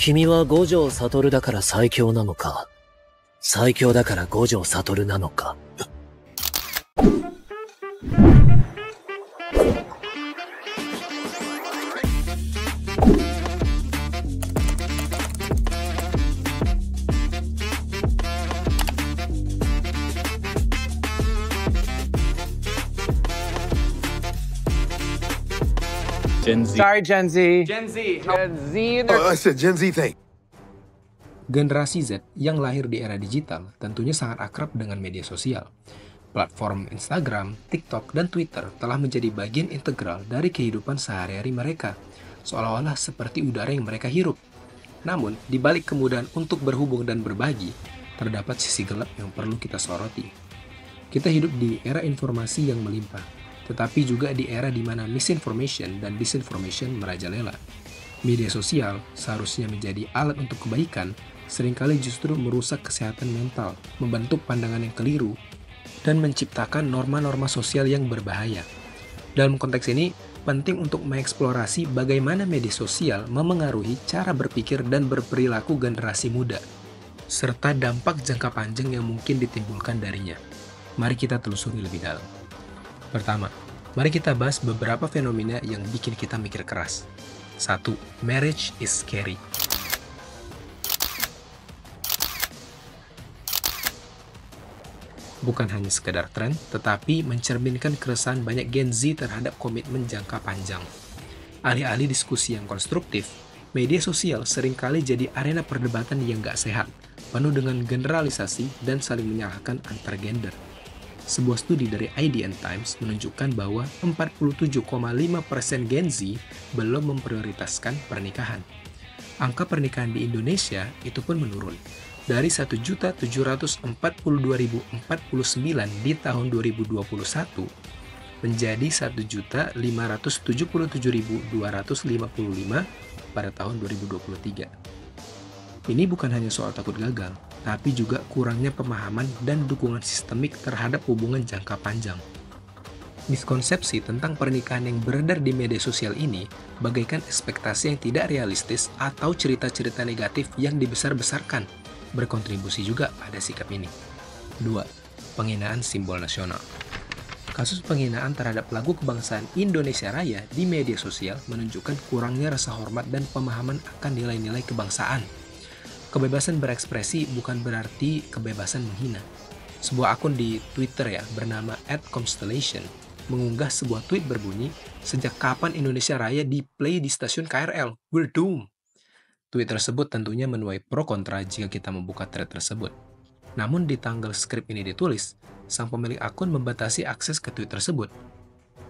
君は五条悟だから最強なのか、最強だから五条悟なのか。Gen Z. Sorry, Gen Z. Gen Z. Gen Z. I said Gen Z thing. Generasi Z yang lahir di era digital tentunya sangat akrab dengan media sosial. Platform Instagram, TikTok, dan Twitter telah menjadi bagian integral dari kehidupan sehari-hari mereka, seolah-olah seperti udara yang mereka hirup. Namun, di balik kemudahan untuk berhubung dan berbagi, terdapat sisi gelap yang perlu kita soroti. Kita hidup di era informasi yang melimpah, tetapi juga di era di mana misinformation dan disinformation merajalela. Media sosial seharusnya menjadi alat untuk kebaikan, seringkali justru merusak kesehatan mental, membentuk pandangan yang keliru, dan menciptakan norma-norma sosial yang berbahaya. Dalam konteks ini, penting untuk mengeksplorasi bagaimana media sosial memengaruhi cara berpikir dan berperilaku generasi muda, serta dampak jangka panjang yang mungkin ditimbulkan darinya. Mari kita telusuri lebih dalam. Pertama, mari kita bahas beberapa fenomena yang bikin kita mikir keras. 1. Marriage is scary. Bukan hanya sekedar tren, tetapi mencerminkan keresahan banyak Gen Z terhadap komitmen jangka panjang. Alih-alih diskusi yang konstruktif, media sosial seringkali jadi arena perdebatan yang gak sehat, penuh dengan generalisasi dan saling menyalahkan antar gender. Sebuah studi dari IDN Times menunjukkan bahwa 47,5% Gen Z belum memprioritaskan pernikahan. Angka pernikahan di Indonesia itu pun menurun, dari 1.742.049 di tahun 2021 menjadi 1.577.255 pada tahun 2023. Ini bukan hanya soal takut gagal, tapi juga kurangnya pemahaman dan dukungan sistemik terhadap hubungan jangka panjang. Miskonsepsi tentang pernikahan yang beredar di media sosial ini bagaikan ekspektasi yang tidak realistis atau cerita-cerita negatif yang dibesar-besarkan, berkontribusi juga pada sikap ini. 2. Penghinaan simbol nasional. Kasus penghinaan terhadap lagu kebangsaan Indonesia Raya di media sosial menunjukkan kurangnya rasa hormat dan pemahaman akan nilai-nilai kebangsaan. Kebebasan berekspresi bukan berarti kebebasan menghina. Sebuah akun di Twitter bernama @constellation mengunggah sebuah tweet berbunyi, "Sejak kapan Indonesia Raya di-play di stasiun KRL? We're doomed." Tweet tersebut tentunya menuai pro kontra jika kita membuka thread tersebut. Namun di tanggal skrip ini ditulis, sang pemilik akun membatasi akses ke tweet tersebut.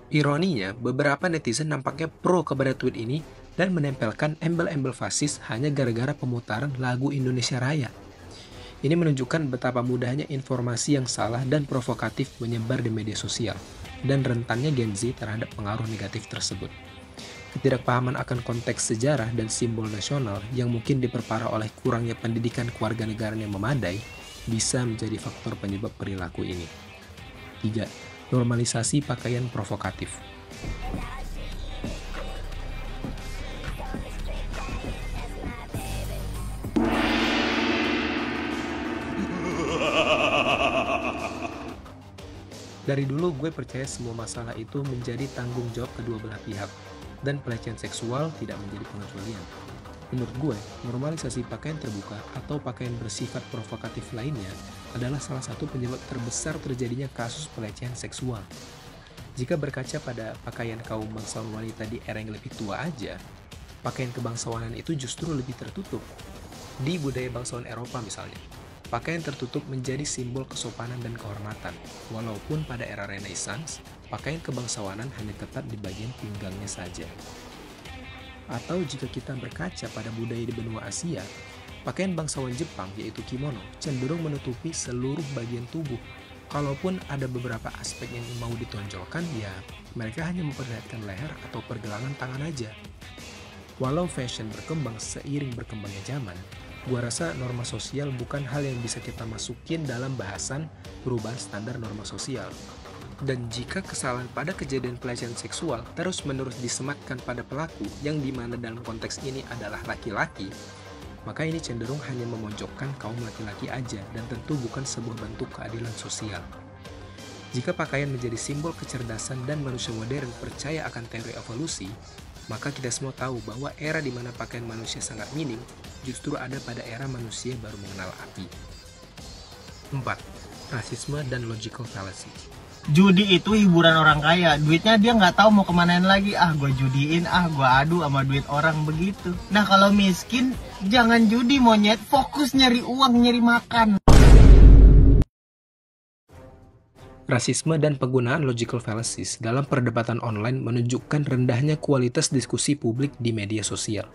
Ironinya, beberapa netizen nampaknya pro kepada tweet ini dan menempelkan embel-embel fasis hanya gara-gara pemutaran lagu Indonesia Raya. Ini menunjukkan betapa mudahnya informasi yang salah dan provokatif menyebar di media sosial, dan rentannya Gen Z terhadap pengaruh negatif tersebut. Ketidakpahaman akan konteks sejarah dan simbol nasional yang mungkin diperparah oleh kurangnya pendidikan kewarganegaraan yang memadai bisa menjadi faktor penyebab perilaku ini. 3. Normalisasi pakaian provokatif. Dari dulu gue percaya semua masalah itu menjadi tanggung jawab kedua belah pihak, dan pelecehan seksual tidak menjadi pengecualian. Menurut gue, normalisasi pakaian terbuka atau pakaian bersifat provokatif lainnya adalah salah satu penyebab terbesar terjadinya kasus pelecehan seksual. Jika berkaca pada pakaian kaum bangsawan wanita di era yang lebih tua aja, pakaian kebangsawanan itu justru lebih tertutup. Di budaya bangsawan Eropa misalnya, pakaian tertutup menjadi simbol kesopanan dan kehormatan, walaupun pada era Renaissance, pakaian kebangsawanan hanya ketat di bagian pinggangnya saja. Atau jika kita berkaca pada budaya di benua Asia, pakaian bangsawan Jepang yaitu kimono cenderung menutupi seluruh bagian tubuh. Kalaupun ada beberapa aspek yang mau ditonjolkan, mereka hanya memperlihatkan leher atau pergelangan tangan aja. Walau fashion berkembang seiring berkembangnya zaman, gua rasa norma sosial bukan hal yang bisa kita masukin dalam bahasan perubahan standar norma sosial. Dan jika kesalahan pada kejadian pelecehan seksual terus-menerus disematkan pada pelaku yang dimana dalam konteks ini adalah laki-laki, maka ini cenderung hanya memojokkan kaum laki-laki aja dan tentu bukan sebuah bentuk keadilan sosial. Jika pakaian menjadi simbol kecerdasan dan manusia modern percaya akan teori evolusi, maka kita semua tahu bahwa era di mana pakaian manusia sangat minim justru ada pada era manusia baru mengenal api. 4. Rasisme dan logical fallacy. Judi itu hiburan orang kaya, duitnya dia nggak tahu mau kemanain lagi. Gue judiin, gue adu sama duit orang begitu. Nah kalau miskin, jangan judi monyet, fokus nyari uang, nyari makan. Rasisme dan penggunaan logical fallacies dalam perdebatan online menunjukkan rendahnya kualitas diskusi publik di media sosial.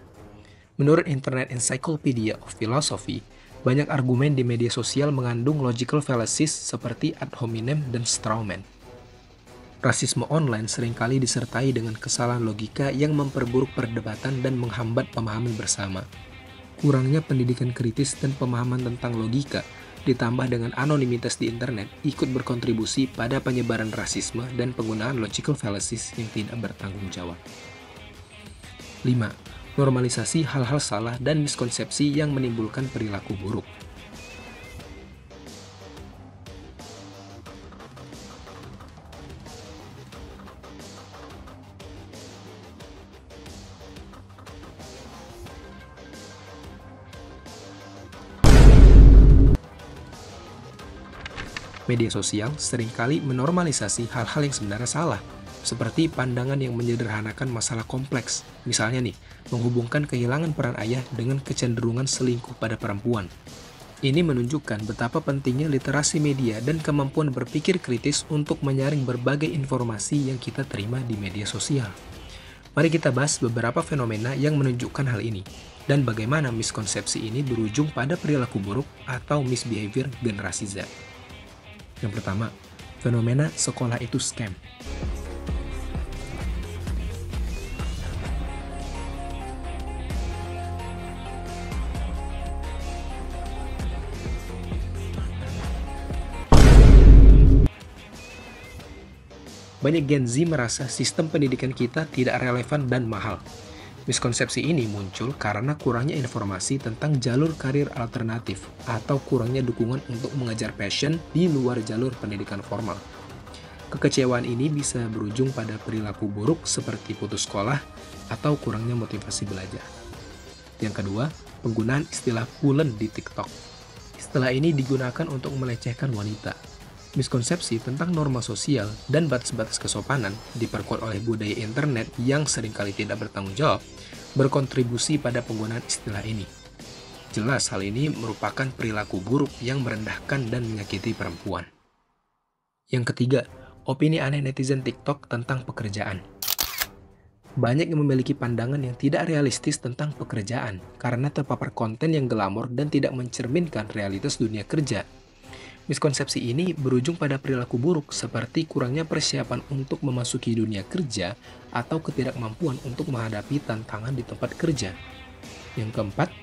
Menurut Internet Encyclopedia of Philosophy, banyak argumen di media sosial mengandung logical fallacies seperti ad hominem dan straw man. Rasisme online seringkali disertai dengan kesalahan logika yang memperburuk perdebatan dan menghambat pemahaman bersama. Kurangnya pendidikan kritis dan pemahaman tentang logika ditambah dengan anonimitas di internet ikut berkontribusi pada penyebaran rasisme dan penggunaan logical fallacies yang tidak bertanggung jawab. 5. Normalisasi hal-hal salah dan miskonsepsi yang menimbulkan perilaku buruk. Media sosial seringkali menormalisasi hal-hal yang sebenarnya salah, seperti pandangan yang menyederhanakan masalah kompleks. Misalnya nih, menghubungkan kehilangan peran ayah dengan kecenderungan selingkuh pada perempuan. Ini menunjukkan betapa pentingnya literasi media dan kemampuan berpikir kritis untuk menyaring berbagai informasi yang kita terima di media sosial. Mari kita bahas beberapa fenomena yang menunjukkan hal ini, dan bagaimana miskonsepsi ini berujung pada perilaku buruk atau misbehavior generasi Z. Yang pertama, fenomena sekolah itu scam. Banyak Gen Z merasa sistem pendidikan kita tidak relevan dan mahal. Miskonsepsi ini muncul karena kurangnya informasi tentang jalur karir alternatif atau kurangnya dukungan untuk mengejar passion di luar jalur pendidikan formal. Kekecewaan ini bisa berujung pada perilaku buruk seperti putus sekolah atau kurangnya motivasi belajar. Yang kedua, penggunaan istilah bulen di TikTok. Istilah ini digunakan untuk melecehkan wanita. Miskonsepsi tentang norma sosial dan batas-batas kesopanan diperkuat oleh budaya internet yang seringkali tidak bertanggung jawab, berkontribusi pada penggunaan istilah ini. Jelas hal ini merupakan perilaku buruk yang merendahkan dan menyakiti perempuan. Yang ketiga, opini aneh netizen TikTok tentang pekerjaan. Banyak yang memiliki pandangan yang tidak realistis tentang pekerjaan karena terpapar konten yang glamor dan tidak mencerminkan realitas dunia kerja. Miskonsepsi ini berujung pada perilaku buruk seperti kurangnya persiapan untuk memasuki dunia kerja atau ketidakmampuan untuk menghadapi tantangan di tempat kerja. Yang keempat,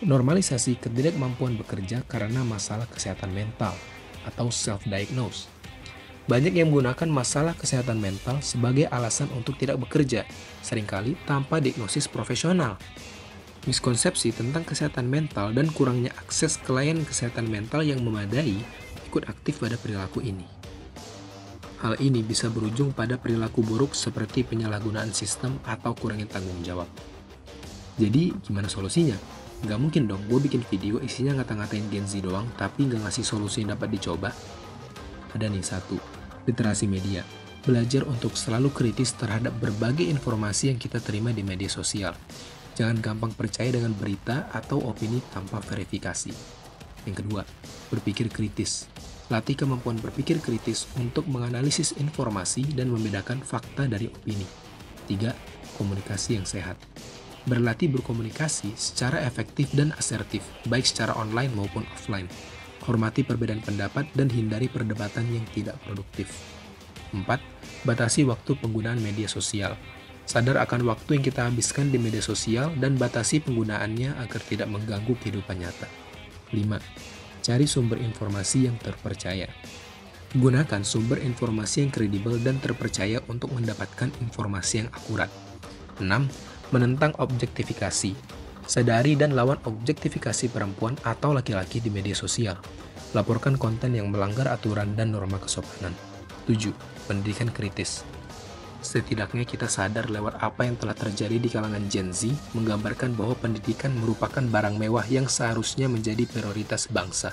normalisasi ketidakmampuan bekerja karena masalah kesehatan mental atau self-diagnose. Banyak yang menggunakan masalah kesehatan mental sebagai alasan untuk tidak bekerja, seringkali tanpa diagnosis profesional. Miskonsepsi tentang kesehatan mental dan kurangnya akses ke layanan kesehatan mental yang memadai ikut aktif pada perilaku ini. Hal ini bisa berujung pada perilaku buruk seperti penyalahgunaan sistem atau kurangnya tanggung jawab. Jadi, gimana solusinya? Nggak mungkin dong gue bikin video isinya ngata-ngatain Gen Z doang tapi nggak ngasih solusi yang dapat dicoba. Ada nih satu, literasi media. Belajar untuk selalu kritis terhadap berbagai informasi yang kita terima di media sosial. Jangan gampang percaya dengan berita atau opini tanpa verifikasi. Yang kedua, berpikir kritis. Latih kemampuan berpikir kritis untuk menganalisis informasi dan membedakan fakta dari opini. 3. Komunikasi yang sehat. Berlatih berkomunikasi secara efektif dan asertif, baik secara online maupun offline. Hormati perbedaan pendapat dan hindari perdebatan yang tidak produktif. 4. Batasi waktu penggunaan media sosial. Sadar akan waktu yang kita habiskan di media sosial dan batasi penggunaannya agar tidak mengganggu kehidupan nyata. 5. Cari sumber informasi yang terpercaya. Gunakan sumber informasi yang kredibel dan terpercaya untuk mendapatkan informasi yang akurat. 6. Menentang objektifikasi. Sadari dan lawan objektifikasi perempuan atau laki-laki di media sosial. Laporkan konten yang melanggar aturan dan norma kesopanan. 7. Pendidikan kritis. Setidaknya kita sadar lewat apa yang telah terjadi di kalangan Gen Z, menggambarkan bahwa pendidikan merupakan barang mewah yang seharusnya menjadi prioritas bangsa.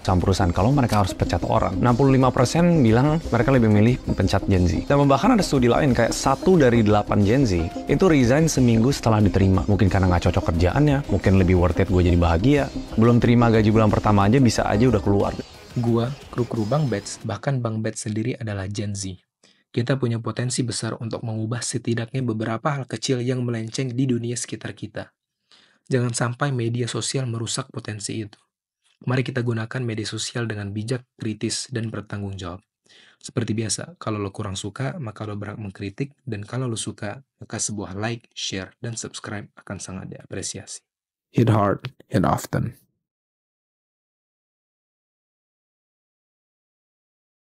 Sama perusahaan, kalau mereka harus pecat orang, 65% bilang mereka lebih milih pecat Gen Z. Dan bahkan ada studi lain, kayak 1 dari 8 Gen Z itu resign seminggu setelah diterima. Mungkin karena nggak cocok kerjaannya, mungkin lebih worth it gue jadi bahagia. Belum terima gaji bulan pertama aja bisa aja udah keluar. Gua, kru-kru Bang Bets, bahkan Bang Bets sendiri adalah Gen Z. Kita punya potensi besar untuk mengubah setidaknya beberapa hal kecil yang melenceng di dunia sekitar kita. Jangan sampai media sosial merusak potensi itu. Mari kita gunakan media sosial dengan bijak, kritis, dan bertanggung jawab. Seperti biasa, kalau lo kurang suka, maka lo berhak mengkritik, dan kalau lo suka, maka sebuah like, share, dan subscribe akan sangat diapresiasi. Hit hard, hit often.